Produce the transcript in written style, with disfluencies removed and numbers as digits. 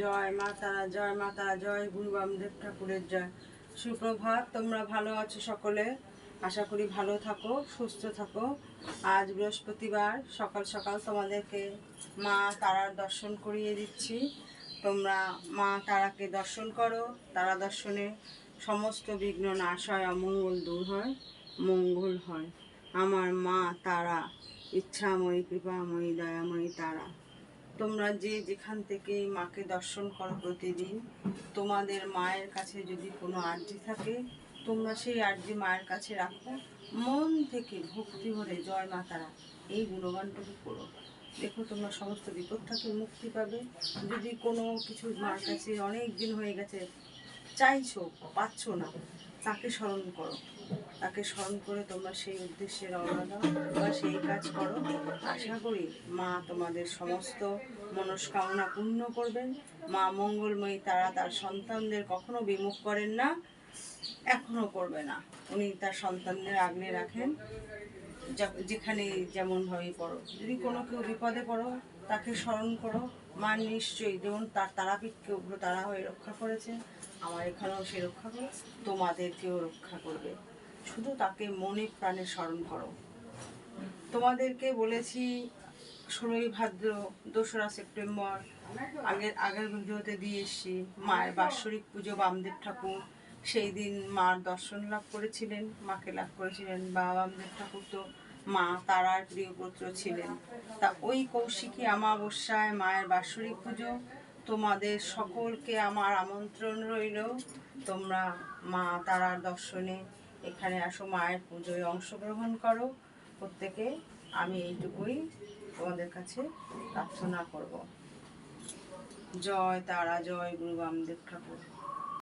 জয় মা তারা, জয় মা তারা, জয় গুরু বামদেব ঠাকুরের জয়। সুপ্রভাত, তোমরা ভালো আছো সকলে? আশা করি ভালো থাকো, সুস্থ থাকো। আজ বৃহস্পতিবার, সকাল সকাল তোমাদেরকে মা তারার দর্শন করিয়ে দিচ্ছি। তোমরা মা তারাকে দর্শন করো। তারা দর্শনে সমস্ত বিঘ্ন নাশ হয়, অমঙ্গল দূর হয়, মঙ্গল হয়। আমার মা তারা ইচ্ছাময়ী, কৃপাময়ী, দয়াময়ী তারা। তোমরা যে যেখান থেকে মাকে দর্শন করো প্রতিদিন, তোমাদের মায়ের কাছে যদি কোনো আর্জি থাকে, তোমরা সেই আর্জি মায়ের কাছে রাখো। মন থেকে ভক্তি ভরে জয় মা তারা এই গুণগানটুকু করো। দেখো তোমরা সমস্ত বিপদ থেকে মুক্তি পাবে। যদি কোনো কিছু মার কাছে অনেক দিন হয়ে গেছে, চাইছো পাচ্ছ না, তাকে স্মরণ করো। তাকে স্মরণ করে তোমরা সেই উদ্দেশ্যে রওনা দাও বা সেই কাজ করো। আশা করি মা তোমাদের সমস্ত মনস্কামনা পূর্ণ করবেন। মা মঙ্গলময়ী তারা তার সন্তানদের কখনো বিমুখ করেন না, এখনো করবে না। উনি তার সন্তানদের আগলে রাখেন, যেখানে যেমনভাবে পড়ো। যদি কোনো কেউ বিপদে পড়ো, তাকে স্মরণ করো। মা নিশ্চয়ই, যেমন তার তারাপীঠকে উগ্র তারা হয়ে রক্ষা করেছে, আমার এখানেও সে রক্ষা করে, তোমাদেরকেও রক্ষা করবে। শুধু তাকে মনে প্রাণে স্মরণ করো। তোমাদেরকে বলেছি 16ই ভাদ্র, 2রা সেপ্টেম্বর, আগের ভিডিওতে দিয়ে এসছি, মায়ের বাৎসরিক পুজো বামদেব ঠাকুর সেই দিন মার দর্শন লাভ করেছিলেন, মাকে লাভ করেছিলেন। বাবা বামদেব ঠাকুর তো মা তারার প্রিয় পুত্র ছিলেন। তা ওই কৌশিকী অমাবস্যায় মায়ের বাৎসরিক পুজো, তোমাদের সকলকে আমার আমন্ত্রণ রইল। তোমরা মা তারার দর্শনে এখানে আসো, মায়ের পুজোয় অংশগ্রহণ করো প্রত্যেকে। আমি এইটুকুই তোমাদের কাছে প্রার্থনা করব। জয় তারা, জয় গুরু বামদেব ঠাকুর।